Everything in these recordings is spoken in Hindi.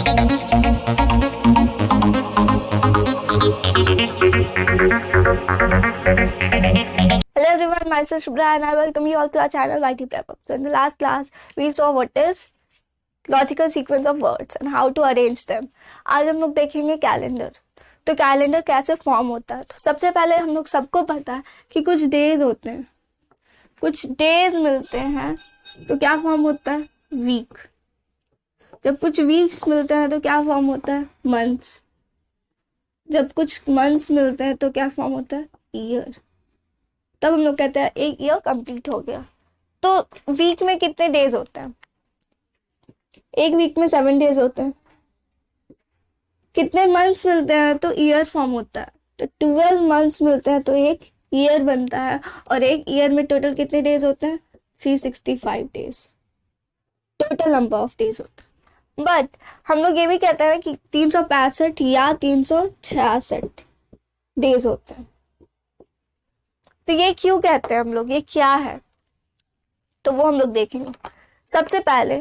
Hello everyone, myself Shubhra and I welcome you all to our channel YT Prep Up. So in the last class, we saw what is logical sequence of words and how to arrange them. आज हम लोग देखेंगे कैलेंडर. तो कैलेंडर कैसे फॉर्म होता है. तो सबसे पहले हम लोग सबको पता है कि कुछ डेज होते हैं, कुछ डेज मिलते हैं तो क्या फॉर्म होता है, वीक. जब कुछ वीक्स मिलते हैं तो क्या फॉर्म होता है, मंथ्स. जब कुछ मंथ्स मिलते हैं तो क्या फॉर्म होता है, ईयर. तब हम लोग कहते हैं एक ईयर कंप्लीट हो गया. तो वीक में कितने डेज होते हैं, एक वीक में 7 डेज होते हैं. कितने मंथ्स मिलते हैं तो ईयर फॉर्म होता है. तो 12 मंथ्स मिलते हैं तो एक ईयर बनता है. और एक ईयर में टोटल कितने डेज होते हैं, 365 days total number of days होता है. बट हम लोग ये भी कहते हैं कि 365 या 366 डेज होते हैं. तो ये क्यों कहते हैं हम लोग, ये क्या है, तो वो हम लोग देखेंगे. सबसे पहले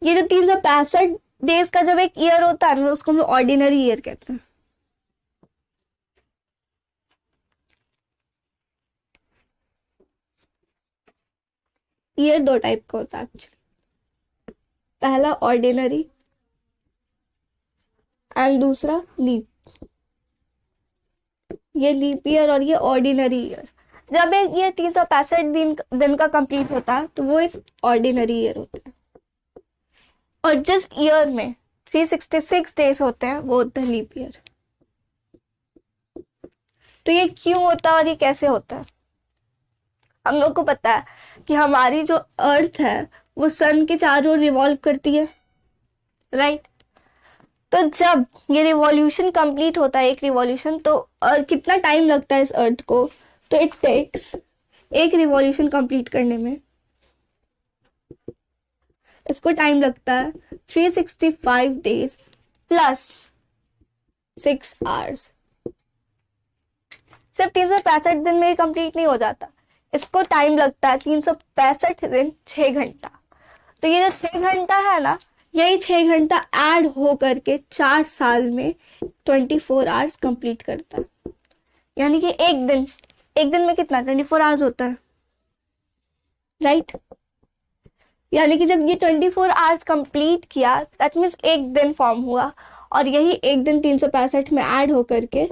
ये जो 365 डेज का जब एक ईयर होता है ना, उसको हम लोग ऑर्डिनरी ईयर कहते हैं. ईयर दो टाइप का होता है एक्चुअली. पहला ऑर्डिनरी एंड दूसरा लीप. ये लीप ईयर और ये ऑर्डिनरी ईयर. जब एक ये 365 दिन का कंप्लीट होता है तो वो एक ऑर्डिनरी ईयर होता है. और जिस ईयर में 366 डेज होते हैं वो होता है लीप ईयर. तो ये क्यों होता है और ये कैसे होता है. हम लोग को पता है कि हमारी जो अर्थ है वो सन के चारों ओर रिवॉल्व करती है, राइट. तो जब ये रिवॉल्यूशन कंप्लीट होता है, एक रिवॉल्यूशन, तो कितना टाइम लगता है इस अर्थ को, तो इट टेक्स, एक रिवॉल्यूशन कंप्लीट करने में इसको टाइम लगता है 365 डेज प्लस 6 आवर्स. सिर्फ 365 दिन में कंप्लीट नहीं हो जाता, इसको टाइम लगता है 365 दिन 6 घंटा. तो ये जो 6 घंटा है ना, यही 6 घंटा ऐड हो करके 4 साल में 24 आवर्स कंप्लीट करता है. यानी कि एक दिन में कितना 24 आवर्स होता है, राइट. यानी कि जब ये 24 आवर्स कंप्लीट किया, दैट मीन्स एक दिन फॉर्म हुआ. और यही एक दिन 365 में ऐड हो करके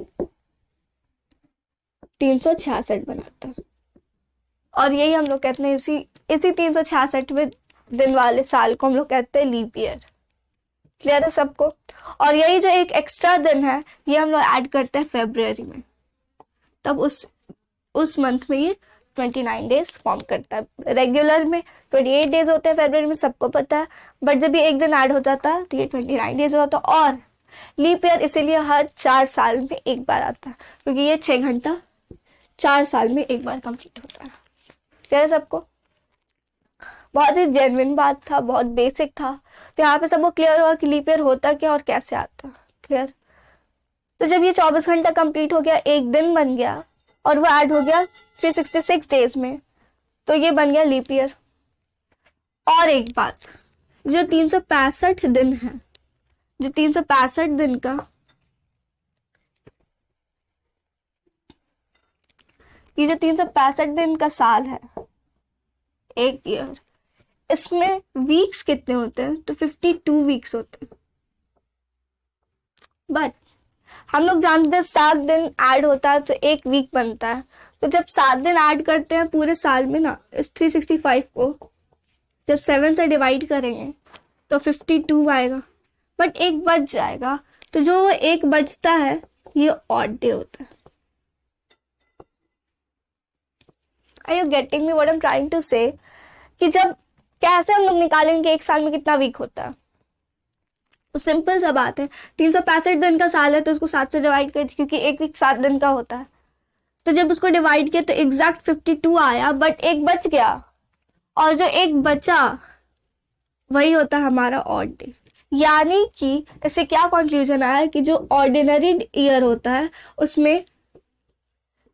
366 बनाता है. और यही हम लोग कहते हैं, इसी 366वें दिन वाले साल को हम लोग कहते हैं लीप ईयर. क्लियर है सबको. और यही जो एक एक्स्ट्रा दिन है ये हम लोग ऐड करते हैं फेब्रुअरी में. तब उस मंथ में ये 29 डेज फॉर्म करता है. रेगुलर में 28 डेज होते हैं फेब्रुअरी में, सबको पता है. बट जब ये एक दिन ऐड हो जाता है तो ये 29 डेज होता है. और लीप ईयर इसीलिए हर 4 साल में एक बार आता है, क्योंकि ये 6 घंटा 4 साल में एक बार कंप्लीट होता है. क्लियर है सबको. बहुत ही जेन्युइन बात था, बहुत बेसिक था. तो यहाँ पे सबको क्लियर हुआ कि लीप ईयर होता क्या और कैसे आता. क्लियर. तो जब ये 24 घंटा कंप्लीट हो गया, एक दिन बन गया और वो ऐड हो गया 366 डेज में, तो ये बन गया लीप ईयर. और एक बात, जो 365 दिन है, जो 365 दिन का ये जो 365 दिन का साल है, एक ईयर, इसमें वीक्स कितने होते हैं, तो 52 वीक्स होते हैं. बट हम लोग जानते हैं 7 दिन ऐड होता है तो एक वीक बनता है. तो जब 7 दिन ऐड करते हैं पूरे साल में ना, इस 365 को जब 7 से डिवाइड करेंगे तो 52 आएगा. बट एक बच जाएगा, तो जो वो एक बचता है ये ऑड डे होता है. Are you getting me what I am trying to say. कि जब कैसे हम लोग निकालेंगे एक साल में कितना वीक होता है. तो सिंपल सा बात है, 365 दिन का साल है तो उसको 7 से डिवाइड कर, क्योंकि एक वीक 7 दिन का होता है. तो जब उसको डिवाइड किया तो एग्जैक्ट 52 आया. बट एक बच गया, और जो एक बचा वही होता है हमारा ऑड डे. यानी कि इससे क्या कंक्लूजन आया कि जो ऑर्डिनरी ईयर होता है उसमें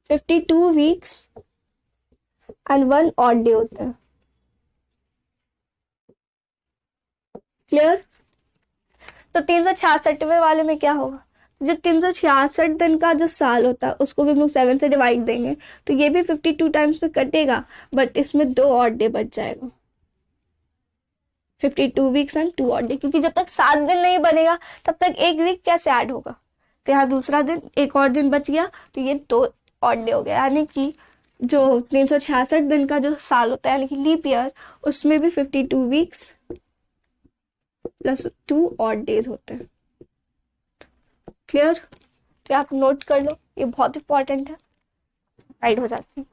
52 वीक्स एंड 1 ऑड डे होता है. क्लियर. तो 366वें वाले में क्या होगा, जो 366 दिन का जो साल होता है उसको भी हम लोग 7 से डिवाइड देंगे, तो ये भी 52 टाइम्स में कटेगा, बट इसमें 2 ऑड डे बच जाएगा, 52 वीक्स एंड 2 ऑड डे, क्योंकि जब तक 7 दिन नहीं बनेगा तब तक एक वीक कैसे ऐड होगा, तो यहाँ दूसरा दिन, एक और दिन बच गया, तो ये 2 ऑड डे हो गया, यानी कि जो 366 दिन का जो साल होता है यानी कि लीप ईयर, उसमें भी 52 वीक्स प्लस 2 ऑड डेज होते हैं। क्लियर? तो आप नोट कर लो, ये बहुत इंपॉर्टेंट है, राइट हो जाती है।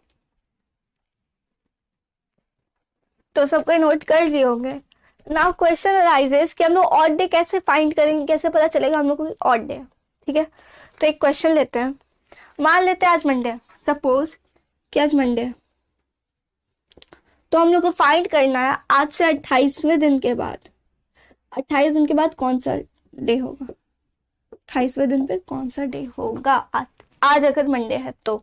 तो सबको नोट कर लिए होंगे। नाउ क्वेश्चन अराइजेस कि हम लोग ऑड डे कैसे फाइंड करेंगे, कैसे पता चलेगा हम लोग को ऑड डे है। ठीक है, तो एक क्वेश्चन लेते हैं। मान लेते हैं आज मंडे, सपोज कि आज मंडे है, तो हम लोग को फाइंड करना है आज से 28वें दिन के बाद, 28 दिन के बाद कौन सा डे होगा, 28वें दिन पे कौन सा डे होगा आज अगर मंडे है तो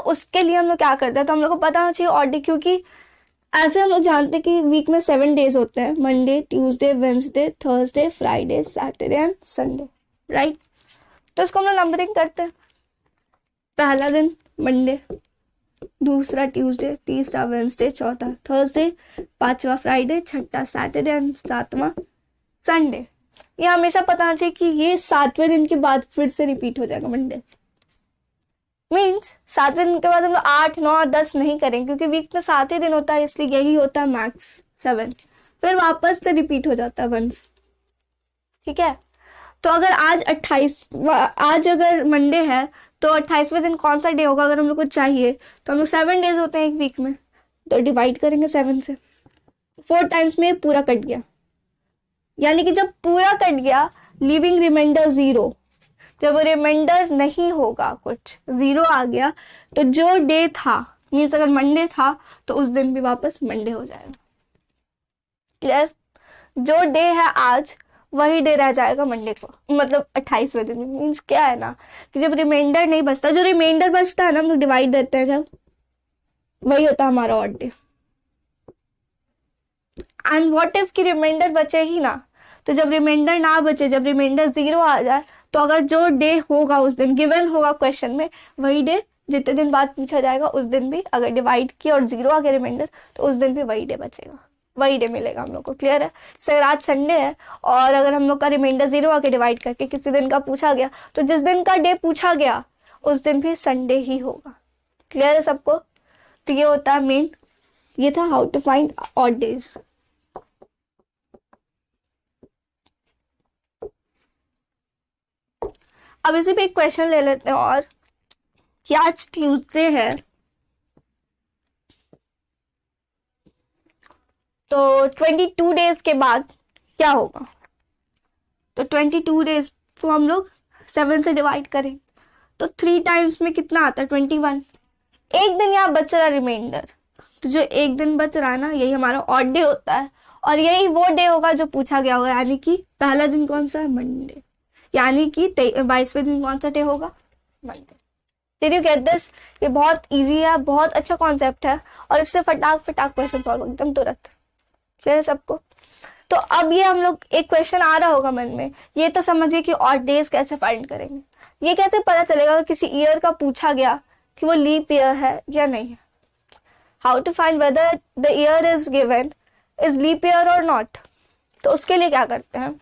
उसके लिए हम लोग क्या करते हैं, तो हम लोग को पता होना चाहिए ऑड डे, क्योंकि ऐसे हम लोग जानते हैं कि वीक में 7 डेज होते हैं, Monday, Tuesday, Wednesday, Thursday, Friday, Saturday and Sunday, right. तो इसको हम लोग नंबरिंग करते हैं, पहला दिन मंडे, दूसरा ट्यूसडे, तीसरा वेंसडे, चौथा थर्सडे, पांचवा फ्राइडे, छठा सैटरडे एंड सातवां संडे। ये हमेशा पता होना चाहिए कि ये 7वें दिन के बाद फिर से रिपीट हो जाएगा मंडे, मीन्स 7वें दिन के बाद हम लोग 8, 9, 10 नहीं करेंगे, क्योंकि वीक में 7 ही दिन होता है, इसलिए यही होता है मैक्स 7, फिर वापस से रिपीट हो जाता है वंस। ठीक है, तो अगर आज अगर मंडे है तो 28वें दिन कौन सा डे होगा अगर हम लोग को चाहिए, तो हम लोग 7 डेज होते हैं एक वीक में, तो डिवाइड करेंगे 7 से, 4 टाइम्स में पूरा कट गया, यानी कि जब पूरा कट गया लिविंग रिमाइंडर 0, जब रिमाइंडर नहीं होगा, कुछ 0 आ गया, तो जो डे था, मीन्स अगर मंडे था तो उस दिन भी वापस मंडे हो जाएगा। क्लियर? जो डे है आज वही डे रह जाएगा मंडे को, मतलब 28वें दिन। मीन्स क्या है ना कि जब रिमाइंडर नहीं बचता, जो रिमाइंडर बचता है ना हम लोग डिवाइड देते हैं जब, वही होता है हमारा odd day. And what if की रिमाइंडर बचे ही ना, तो जब रिमाइंडर ना बचे, जब रिमाइंडर 0 आ जाए, तो अगर जो डे होगा उस दिन गिवन होगा क्वेश्चन में, वही डे जितने दिन बाद पूछा जाएगा उस दिन भी अगर डिवाइड किया और 0 आ गया रिमाइंडर, तो उस दिन भी वही डे बचेगा, वही डे मिलेगा हम लोग को। क्लियर है? सर आज संडे है और अगर हम लोग का रिमाइंडर 0 आके डिवाइड करके किसी दिन का पूछा गया, तो जिस दिन का डे पूछा गया उस दिन भी संडे ही होगा। क्लियर है सबको? तो ये होता है मेन, ये था how to find odd days. अब इसी पे एक क्वेश्चन ले लेते हैं, और कि आज ट्यूसडे है, तो 22 डेज के बाद क्या होगा, तो 22 डेज को हम लोग 7 से डिवाइड करें, तो 3 टाइम्स में कितना आता है 21, एक दिन यहाँ बच रहा रिमाइंडर, तो जो एक दिन बच रहा है ना यही हमारा ऑड डे होता है, और यही वो डे होगा जो पूछा गया होगा, यानी कि पहला दिन कौन सा है, मंडे, यानी कि 22वें दिन कौन सा डे होगा, Monday. Did you get this? ये बहुत इजी है, बहुत अच्छा कॉन्सेप्ट है, और इससे फटाक क्वेश्चन सॉल्व एकदम तुरंत। क्लियर है सबको? तो अब ये हम लोग एक क्वेश्चन आ रहा होगा मन में, ये तो समझिए कि ऑड डेज कैसे फाइंड करेंगे, ये कैसे पता चलेगा कि किसी ईयर का पूछा गया कि वो लीप ईयर है या नहीं है, how to find whether the year is given is leap year और नॉट। तो उसके लिए क्या करते हैं,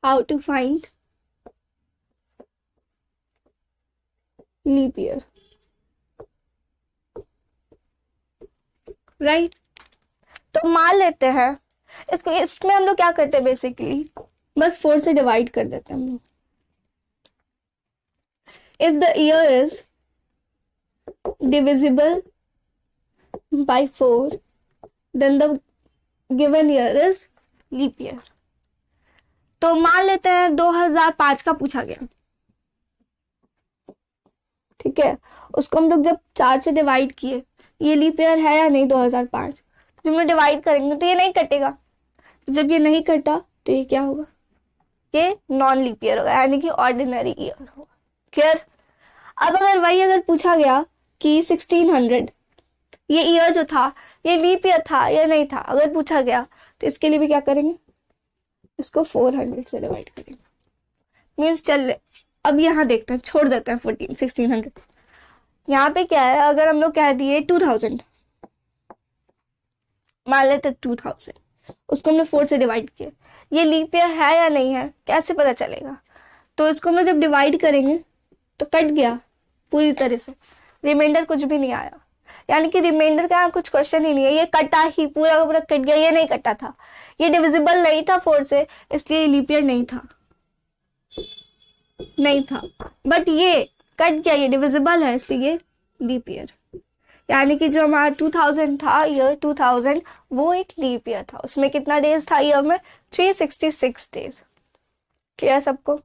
how to find leap year, right? तो मान लेते हैं इसमें हम लोग क्या करते हैं, बेसिकली बस 4 से डिवाइड कर देते हैं हम लोग। If the year is divisible by 4 then the given year is leap year. तो मान लेते हैं 2005 का पूछा गया, ठीक है, उसको हम लोग जब 4 से डिवाइड किए, ये लीप ईयर है या नहीं 2005, जब हम लोग डिवाइड करेंगे तो ये नहीं कटेगा। जब ये नहीं कटा तो ये क्या होगा, ये नॉन लीप ईयर होगा, यानी कि ऑर्डिनरी ईयर होगा। क्लियर। अब अगर पूछा गया कि 1600 ये ईयर जो था ये लीप ईयर था या नहीं था, अगर पूछा गया तो इसके लिए भी क्या करेंगे, इसको 400 से डिवाइड करेंगे। मीन्स चल अब यहाँ देखते हैं, छोड़ देते हैं 1600। यहाँ पे क्या है, अगर हम लोग कह दिए 2000, मान लेते 2000, उसको हमने 4 से डिवाइड किया, ये लीप ईयर है या नहीं है कैसे पता चलेगा। तो इसको हम लोग जब डिवाइड करेंगे तो कट गया पूरी तरह से, रिमाइंडर कुछ भी नहीं आया, यानी कि रिमाइंडर का कुछ क्वेश्चन ही नहीं है, ये कटा ही पूरा का पूरा कट गया। ये नहीं कटा था, ये डिविजिबल नहीं था 4 से, इसलिए लीप ईयर नहीं था। बट ये कट गया, ये डिविजिबल है, इसलिए ये लीप ईयर। यानी कि जो हमारा 2000 था, ईयर 2000, वो एक लीप ईयर था। उसमें कितना डेज था ईयर में, 366 डेज। क्लियर सबको।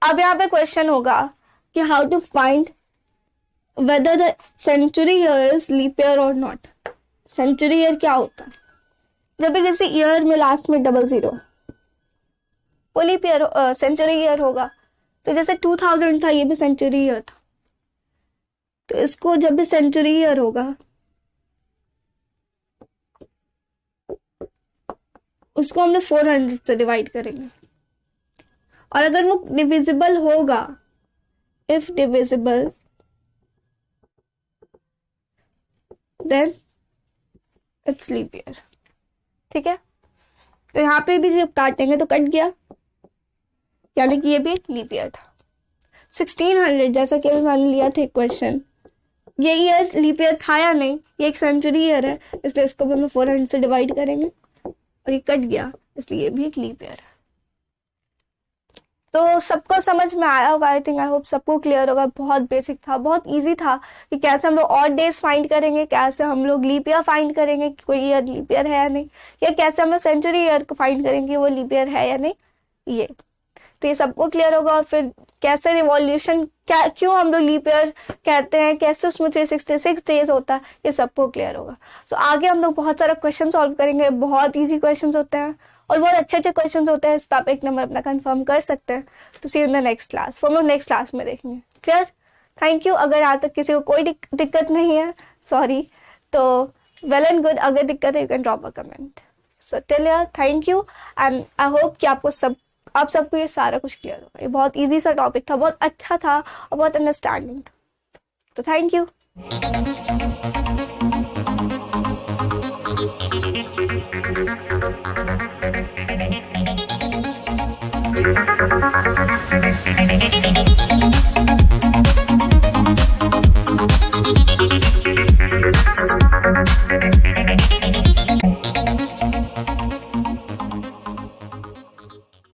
अब यहाँ पे क्वेश्चन होगा कि how to find whether the century year is leap year और नॉट। सेंचुरी ईयर क्या होता है, जब भी किसी ईयर में लास्ट में 00, वो लीप ईयर सेंचुरी ईयर होगा। तो जैसे 2000 था, ये भी सेंचुरी ईयर था, तो इसको जब भी सेंचुरी ईयर होगा उसको हम लोग 400 से डिवाइड करेंगे। और अगर वो डिविजिबल होगा, if divisible, then it's leap year. ठीक है। तो यहाँ पे भी जब काटेंगे तो कट गया, यानी कि ये भी एक लीप ईयर था। 1600 जैसा कि मैंने लिया था क्वेश्चन, ये ईयर लीप ईयर था या नहीं, ये एक सेंचुरी ईयर है, इसलिए इसको भी हम 400 से डिवाइड करेंगे और ये कट गया, इसलिए ये भी एक लीप ईयर है। तो सबको समझ में आया होगा, आई थिंक, आई होप सबको क्लियर होगा। बहुत बेसिक था, बहुत इजी था कि कैसे हम लोग ऑड डेज फाइंड करेंगे, कैसे हम लोग लीप ईयर फाइंड करेंगे कि कोई ईयर लीप ईयर है या नहीं, या कैसे हम लोग सेंचुरी ईयर को फाइंड करेंगे कि वो लीप ईयर है या नहीं। ये तो ये सबको क्लियर होगा। और फिर कैसे रिवॉल्यूशन, क्या क्यों हम लोग लीप ईयर कहते हैं, कैसे उसमें 366 डेज होता है, ये सबको क्लियर होगा। तो आगे हम लोग बहुत सारा क्वेश्चन सॉल्व करेंगे, बहुत ईजी क्वेश्चन होते हैं और बहुत अच्छे अच्छे क्वेश्चन होते हैं, इस पर आप 1 नंबर अपना कंफर्म कर सकते हैं। तो see you in the next class, हम लोग नेक्स्ट क्लास में देखेंगे। क्लियर। Thank you. अगर यहाँ तक किसी को कोई दिक्कत नहीं है, सॉरी, तो वेल एंड गुड। अगर दिक्कत है you can drop a comment. So till here, thank you and I hope कि आप सबको ये सारा कुछ क्लियर होगा। ये बहुत इजी सा टॉपिक था, बहुत अच्छा था और बहुत अंडरस्टैंडिंग था। तो थैंक यू।